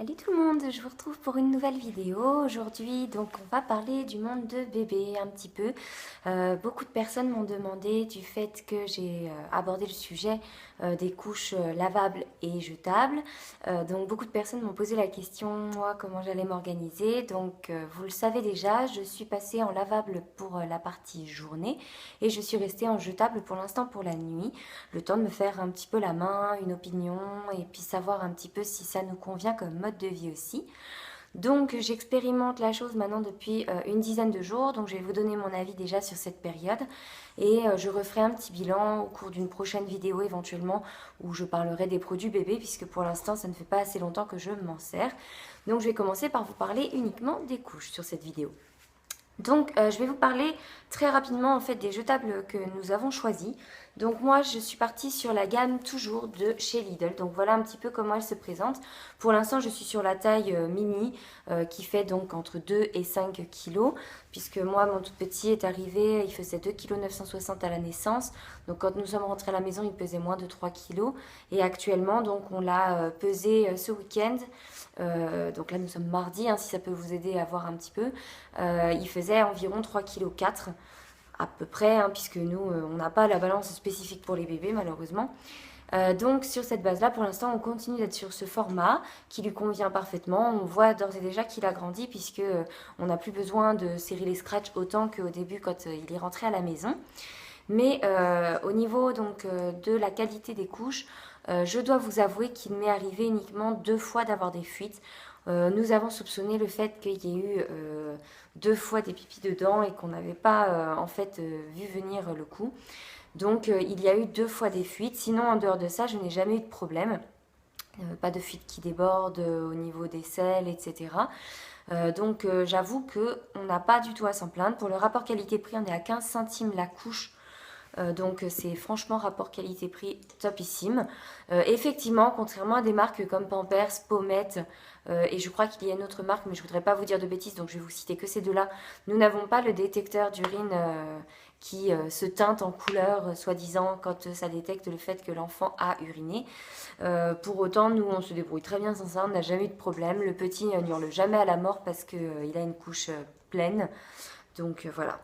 Salut tout le monde, je vous retrouve pour une nouvelle vidéo. Aujourd'hui, donc, on va parler du monde de bébé un petit peu. Beaucoup de personnes m'ont demandé du fait que j'ai abordé le sujet des couches lavables et jetables. Donc beaucoup de personnes m'ont posé la question, moi, comment j'allais m'organiser. Donc vous le savez déjà, je suis passée en lavable pour la partie journée et je suis restée en jetable pour l'instant pour la nuit. Le temps de me faire un petit peu la main, une opinion et puis savoir un petit peu si ça nous convient comme mode de vie aussi. Donc j'expérimente la chose maintenant depuis une dizaine de jours, donc je vais vous donner mon avis déjà sur cette période et je referai un petit bilan au cours d'une prochaine vidéo éventuellement où je parlerai des produits bébés puisque pour l'instant ça ne fait pas assez longtemps que je m'en sers. Donc je vais commencer par vous parler uniquement des couches sur cette vidéo. Donc, je vais vous parler très rapidement en fait des jetables que nous avons choisis. Donc moi, je suis partie sur la gamme toujours de chez Lidl. Donc voilà un petit peu comment elle se présente. Pour l'instant, je suis sur la taille mini qui fait donc entre 2 et 5 kilos. Puisque moi, mon tout petit est arrivé, il faisait 2,960 kg à la naissance. Donc quand nous sommes rentrés à la maison, il pesait moins de 3 kilos. Et actuellement, donc on l'a pesé ce week-end. Donc là, nous sommes mardi, hein, si ça peut vous aider à voir un petit peu. Il faisait environ 3,4 kg à peu près, hein, puisque nous, on n'a pas la balance spécifique pour les bébés, malheureusement. Donc sur cette base-là, pour l'instant, on continue d'être sur ce format qui lui convient parfaitement. On voit d'ores et déjà qu'il a grandi puisque on n'a plus besoin de serrer les scratchs autant qu'au début quand il est rentré à la maison. Mais au niveau donc de la qualité des couches, je dois vous avouer qu'il m'est arrivé uniquement 2 fois d'avoir des fuites. Nous avons soupçonné le fait qu'il y ait eu 2 fois des pipis dedans et qu'on n'avait pas en fait vu venir le coup. Donc il y a eu 2 fois des fuites. Sinon en dehors de ça, je n'ai jamais eu de problème. Pas de fuite qui déborde au niveau des selles, etc. Donc j'avoue qu'on n'a pas du tout à s'en plaindre. Pour le rapport qualité-prix, on est à 15 centimes la couche. Donc c'est franchement rapport qualité-prix topissime. Effectivement, contrairement à des marques comme Pampers, Pommettes, et je crois qu'il y a une autre marque, mais je ne voudrais pas vous dire de bêtises, donc je vais vous citer que ces deux-là, nous n'avons pas le détecteur d'urine qui se teinte en couleur, soi-disant, quand ça détecte le fait que l'enfant a uriné. Pour autant, nous, on se débrouille très bien sans ça, on n'a jamais eu de problème. Le petit n'hurle jamais à la mort parce qu'il a une couche pleine. Donc voilà.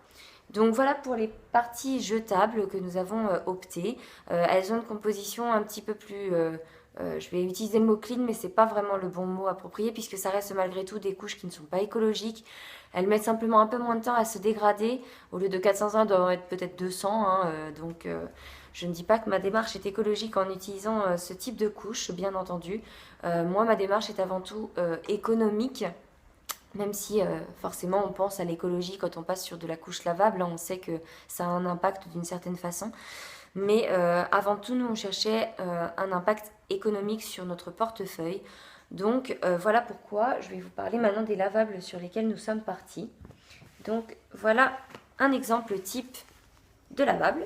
Donc voilà pour les parties jetables que nous avons opté. Elles ont une composition un petit peu plus... je vais utiliser le mot clean, mais c'est pas vraiment le bon mot approprié puisque ça reste malgré tout des couches qui ne sont pas écologiques. Elles mettent simplement un peu moins de temps à se dégrader. Au lieu de 401, elles doivent en être peut-être 200. Hein, donc je ne dis pas que ma démarche est écologique en utilisant ce type de couche, bien entendu. Moi, ma démarche est avant tout économique. Même si forcément on pense à l'écologie quand on passe sur de la couche lavable, hein, on sait que ça a un impact d'une certaine façon. Mais avant tout, nous, on cherchait un impact économique sur notre portefeuille. Donc voilà pourquoi je vais vous parler maintenant des lavables sur lesquels nous sommes partis. Donc voilà un exemple type de lavable.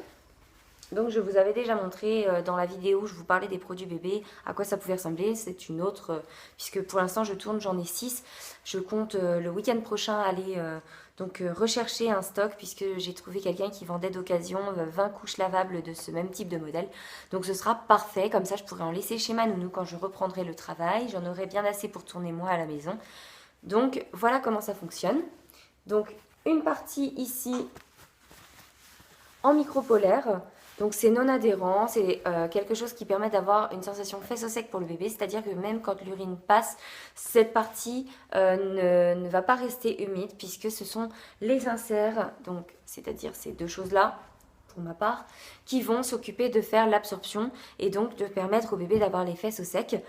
Donc je vous avais déjà montré dans la vidéo où je vous parlais des produits bébés à quoi ça pouvait ressembler. C'est une autre, puisque pour l'instant je tourne, j'en ai 6. Je compte le week-end prochain aller donc rechercher un stock puisque j'ai trouvé quelqu'un qui vendait d'occasion 20 couches lavables de ce même type de modèle. Donc ce sera parfait, comme ça je pourrai en laisser chez ma nounou quand je reprendrai le travail. J'en aurai bien assez pour tourner moi à la maison. Donc voilà comment ça fonctionne. Donc une partie ici en micropolaire. Donc c'est non adhérent, c'est quelque chose qui permet d'avoir une sensation fesse au sec pour le bébé, c'est-à-dire que même quand l'urine passe, cette partie ne va pas rester humide puisque ce sont les inserts, donc c'est-à-dire ces deux choses-là, pour ma part, qui vont s'occuper de faire l'absorption et donc de permettre au bébé d'avoir les fesses au sec.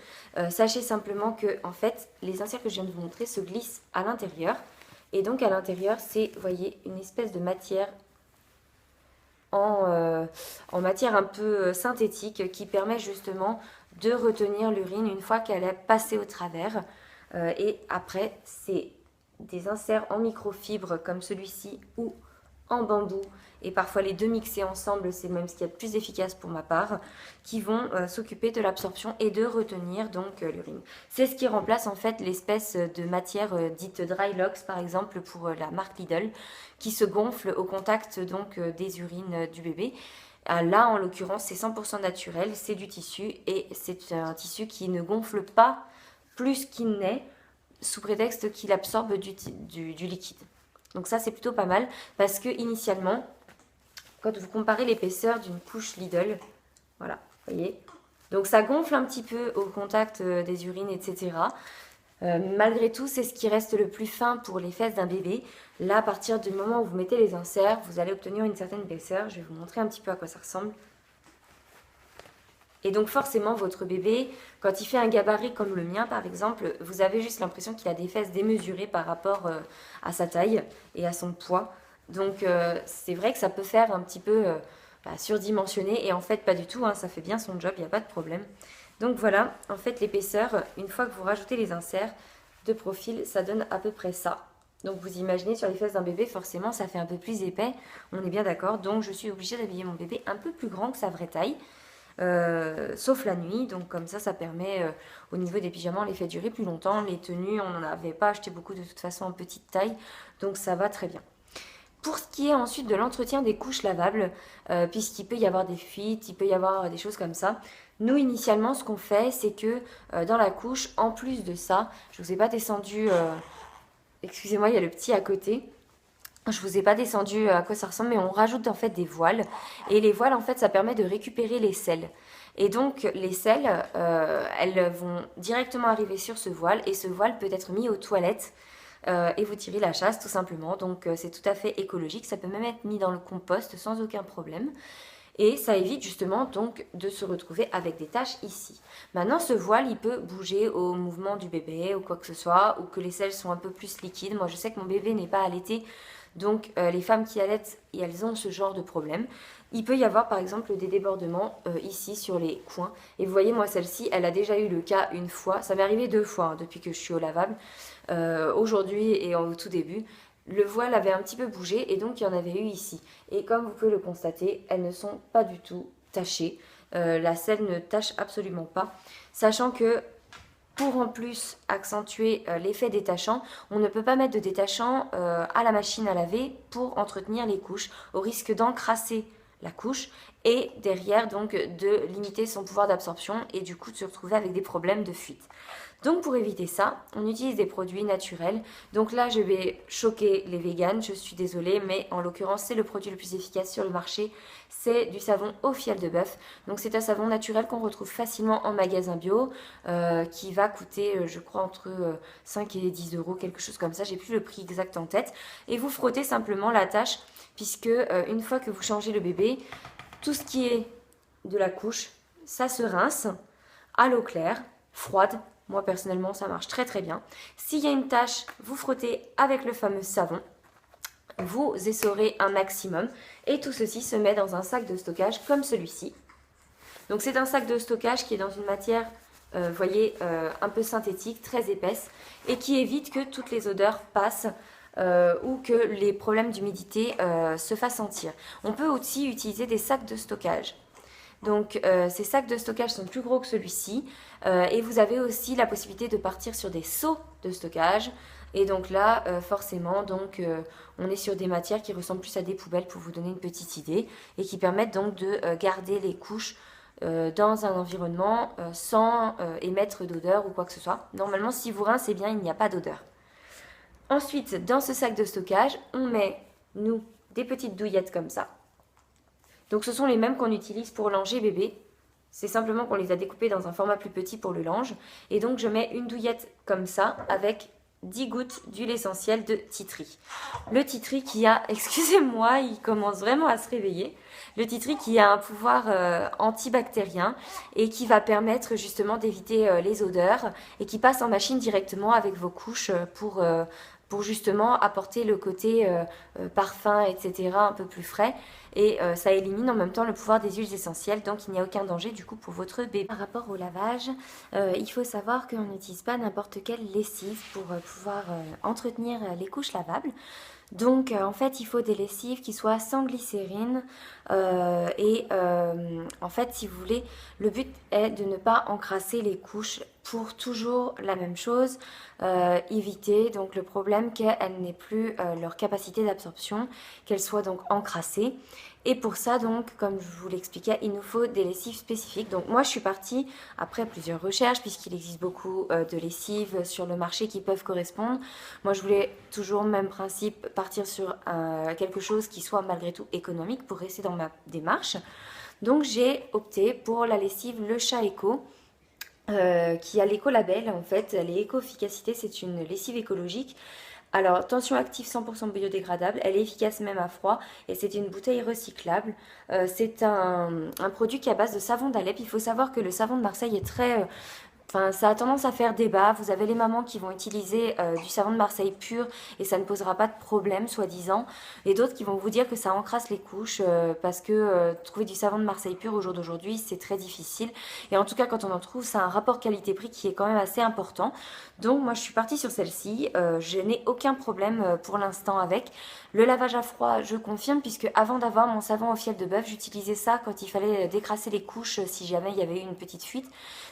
Sachez simplement que en fait, les inserts que je viens de vous montrer se glissent à l'intérieur et donc à l'intérieur, c'est, vous voyez, une espèce de matière en matière un peu synthétique qui permet justement de retenir l'urine une fois qu'elle est passée au travers. Et après, c'est des inserts en microfibre comme celui-ci ou en bambou et parfois les deux mixés ensemble, c'est même ce qu'il y a de plus efficace pour ma part, qui vont s'occuper de l'absorption et de retenir donc l'urine. C'est ce qui remplace en fait l'espèce de matière dite Drylox par exemple pour la marque Lidl, qui se gonfle au contact donc des urines du bébé. Là, en l'occurrence, c'est 100% naturel, c'est du tissu et c'est un tissu qui ne gonfle pas plus qu'il n'est, sous prétexte qu'il absorbe du liquide. Donc ça c'est plutôt pas mal parce que initialement, quand vous comparez l'épaisseur d'une couche Lidl, voilà, vous voyez, donc ça gonfle un petit peu au contact des urines, etc. Malgré tout, c'est ce qui reste le plus fin pour les fesses d'un bébé. Là, à partir du moment où vous mettez les inserts, vous allez obtenir une certaine épaisseur. Je vais vous montrer un petit peu à quoi ça ressemble. Et donc forcément, votre bébé, quand il fait un gabarit comme le mien par exemple, vous avez juste l'impression qu'il a des fesses démesurées par rapport à sa taille et à son poids. Donc c'est vrai que ça peut faire un petit peu surdimensionné et en fait pas du tout, hein, ça fait bien son job, il n'y a pas de problème. Donc voilà, en fait l'épaisseur, une fois que vous rajoutez les inserts de profil, ça donne à peu près ça. Donc vous imaginez sur les fesses d'un bébé, forcément ça fait un peu plus épais, on est bien d'accord. Donc je suis obligée d'habiller mon bébé un peu plus grand que sa vraie taille. Sauf la nuit, donc comme ça permet au niveau des pyjamas, on les fait durer plus longtemps. Les tenues, on n'en avait pas acheté beaucoup de toute façon en petite taille, donc ça va très bien. Pour ce qui est ensuite de l'entretien des couches lavables, puisqu'il peut y avoir des fuites, il peut y avoir des choses comme ça, nous initialement ce qu'on fait c'est que dans la couche, en plus de ça, je ne vous ai pas descendu, excusez-moi il y a le petit à côté, je vous ai pas descendu à quoi ça ressemble, mais on rajoute en fait des voiles. Et les voiles, en fait, ça permet de récupérer les selles. Et donc, les selles, elles vont directement arriver sur ce voile. Et ce voile peut être mis aux toilettes et vous tirez la chasse, tout simplement. Donc, c'est tout à fait écologique. Ça peut même être mis dans le compost sans aucun problème. Et ça évite justement donc de se retrouver avec des taches ici. Maintenant, ce voile, il peut bouger au mouvement du bébé ou quoi que ce soit, ou que les selles sont un peu plus liquides. Moi, je sais que mon bébé n'est pas allaité, donc les femmes qui allaitent, elles ont ce genre de problème. Il peut y avoir par exemple des débordements ici sur les coins. Et vous voyez, moi celle-ci, elle a déjà eu le cas une fois. Ça m'est arrivé 2 fois hein, depuis que je suis au lavable. Aujourd'hui et au tout début, le voile avait un petit peu bougé et donc il y en avait eu ici. Et comme vous pouvez le constater, elles ne sont pas du tout tachées. La selle ne tache absolument pas. Sachant que pour en plus accentuer l'effet détachant, on ne peut pas mettre de détachant à la machine à laver pour entretenir les couches, au risque d'encrasser la couche et derrière donc de limiter son pouvoir d'absorption et du coup de se retrouver avec des problèmes de fuite. Donc pour éviter ça, on utilise des produits naturels. Donc là je vais choquer les véganes, je suis désolée, mais en l'occurrence c'est le produit le plus efficace sur le marché. C'est du savon au fiel de bœuf. Donc c'est un savon naturel qu'on retrouve facilement en magasin bio, qui va coûter je crois entre 5 et 10 euros, quelque chose comme ça, j'ai plus le prix exact en tête. Et vous frottez simplement la tache, puisque une fois que vous changez le bébé, tout ce qui est de la couche, ça se rince à l'eau claire, froide. Moi personnellement ça marche très très bien. S'il y a une tache, vous frottez avec le fameux savon. Vous essorez un maximum et tout ceci se met dans un sac de stockage comme celui-ci. Donc c'est un sac de stockage qui est dans une matière, vous voyez, un peu synthétique, très épaisse et qui évite que toutes les odeurs passent ou que les problèmes d'humidité se fassent sentir. On peut aussi utiliser des sacs de stockage. Donc ces sacs de stockage sont plus gros que celui-ci et vous avez aussi la possibilité de partir sur des seaux de stockage. Et donc là, forcément, donc, on est sur des matières qui ressemblent plus à des poubelles pour vous donner une petite idée et qui permettent donc de garder les couches dans un environnement sans émettre d'odeur ou quoi que ce soit. Normalement, si vous rincez bien, il n'y a pas d'odeur. Ensuite, dans ce sac de stockage, on met, nous, des petites douillettes comme ça. Donc ce sont les mêmes qu'on utilise pour langer bébé. C'est simplement qu'on les a découpées dans un format plus petit pour le lange. Et donc je mets une douillette comme ça avec 10 gouttes d'huile essentielle de tea tree. Le tea tree qui a, excusez-moi, il commence vraiment à se réveiller. Le tea tree qui a un pouvoir antibactérien et qui va permettre justement d'éviter les odeurs et qui passe en machine directement avec vos couches pour justement apporter le côté parfum, etc. un peu plus frais. Et ça élimine en même temps le pouvoir des huiles essentielles, donc il n'y a aucun danger du coup pour votre bébé. Par rapport au lavage, il faut savoir qu'on n'utilise pas n'importe quelle lessive pour pouvoir entretenir les couches lavables. Donc en fait il faut des lessives qui soient sans glycérine en fait si vous voulez le but est de ne pas encrasser les couches pour toujours la même chose, éviter donc le problème qu'elles n'aient plus leur capacité d'absorption, qu'elles soient donc encrassées Et pour ça, donc, comme je vous l'expliquais, il nous faut des lessives spécifiques. Donc moi, je suis partie après plusieurs recherches, puisqu'il existe beaucoup de lessives sur le marché qui peuvent correspondre. Moi, je voulais toujours, même principe, partir sur quelque chose qui soit malgré tout économique pour rester dans ma démarche. Donc j'ai opté pour la lessive Le Chat Eco. Qui a l'écolabel en fait, elle est éco-efficacité, c'est une lessive écologique. Alors, tension active 100% biodégradable, elle est efficace même à froid et c'est une bouteille recyclable. C'est un produit qui est à base de savon d'Alep. Il faut savoir que le savon de Marseille est très... Enfin, ça a tendance à faire débat. Vous avez les mamans qui vont utiliser du savon de Marseille pur et ça ne posera pas de problème, soi-disant. Et d'autres qui vont vous dire que ça encrasse les couches parce que trouver du savon de Marseille pur au jour d'aujourd'hui, c'est très difficile. Et en tout cas, quand on en trouve, c'est un rapport qualité-prix qui est quand même assez important. Donc, moi, je suis partie sur celle-ci. Je n'ai aucun problème pour l'instant avec. Le lavage à froid, je confirme, puisque avant d'avoir mon savon au fiel de bœuf, j'utilisais ça quand il fallait décrasser les couches si jamais il y avait eu une petite fuite.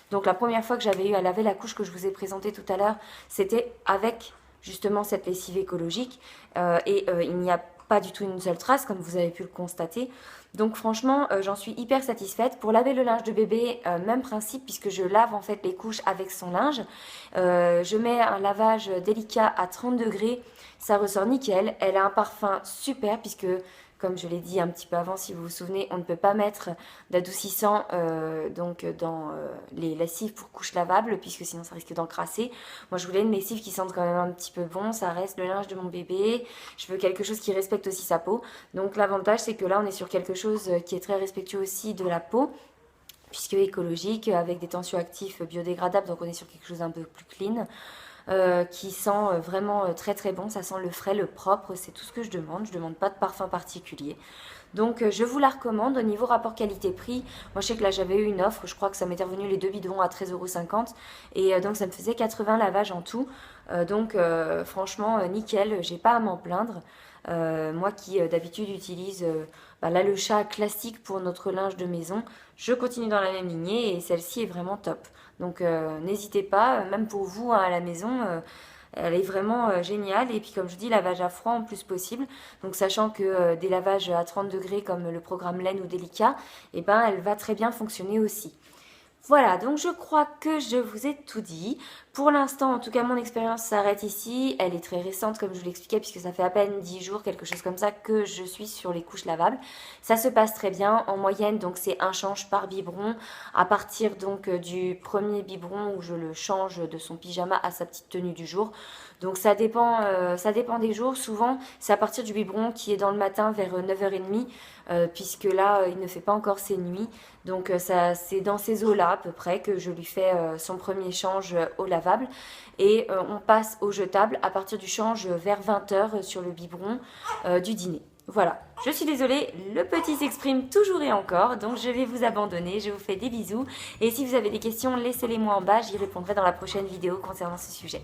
Donc la première fois que j'avais eu à laver la couche que je vous ai présentée tout à l'heure, c'était avec justement cette lessive écologique il n'y a pas du tout une seule trace comme vous avez pu le constater. Donc franchement, j'en suis hyper satisfaite. Pour laver le linge de bébé, même principe puisque je lave en fait les couches avec son linge. Je mets un lavage délicat à 30 degrés, ça ressort nickel. Elle a un parfum super puisque comme je l'ai dit un petit peu avant, si vous vous souvenez, on ne peut pas mettre d'adoucissant donc dans les lessives pour couches lavables, puisque sinon ça risque d'encrasser. Moi, je voulais une lessive qui sente quand même un petit peu bon, ça reste le linge de mon bébé. Je veux quelque chose qui respecte aussi sa peau. Donc l'avantage, c'est que là, on est sur quelque chose qui est très respectueux aussi de la peau, puisque écologique, avec des tensioactifs biodégradables, donc on est sur quelque chose un peu plus clean. Qui sent vraiment très très bon, ça sent le frais, le propre, c'est tout ce que je demande pas de parfum particulier. Donc je vous la recommande. Au niveau rapport qualité-prix, moi je sais que là j'avais eu une offre, je crois que ça m'était revenu les 2 bidons à 13,50 € et donc ça me faisait 80 lavages en tout. Donc franchement nickel, j'ai pas à m'en plaindre. Moi qui d'habitude utilise là, le chat classique pour notre linge de maison, je continue dans la même lignée et celle-ci est vraiment top. Donc n'hésitez pas, même pour vous hein, à la maison, elle est vraiment géniale. Et puis comme je dis, lavage à froid en plus possible. Donc sachant que des lavages à 30 degrés comme le programme Laine ou Délicat, eh ben, elle va très bien fonctionner aussi. Voilà, donc je crois que je vous ai tout dit. Pour l'instant, en tout cas, mon expérience s'arrête ici. Elle est très récente, comme je vous l'expliquais, puisque ça fait à peine 10 jours, quelque chose comme ça, que je suis sur les couches lavables. Ça se passe très bien. En moyenne, donc c'est un change par biberon. À partir donc du premier biberon où je le change de son pyjama à sa petite tenue du jour. Donc ça dépend des jours. Souvent, c'est à partir du biberon qui est dans le matin vers 9h30, puisque là, il ne fait pas encore ses nuits. Donc c'est dans ces eaux-là à peu près que je lui fais son premier change au lavable. Et on passe au jetable à partir du change vers 20h sur le biberon du dîner. Voilà, je suis désolée, le petit s'exprime toujours et encore, donc je vais vous abandonner, je vous fais des bisous. Et si vous avez des questions, laissez-les moi en bas, j'y répondrai dans la prochaine vidéo concernant ce sujet.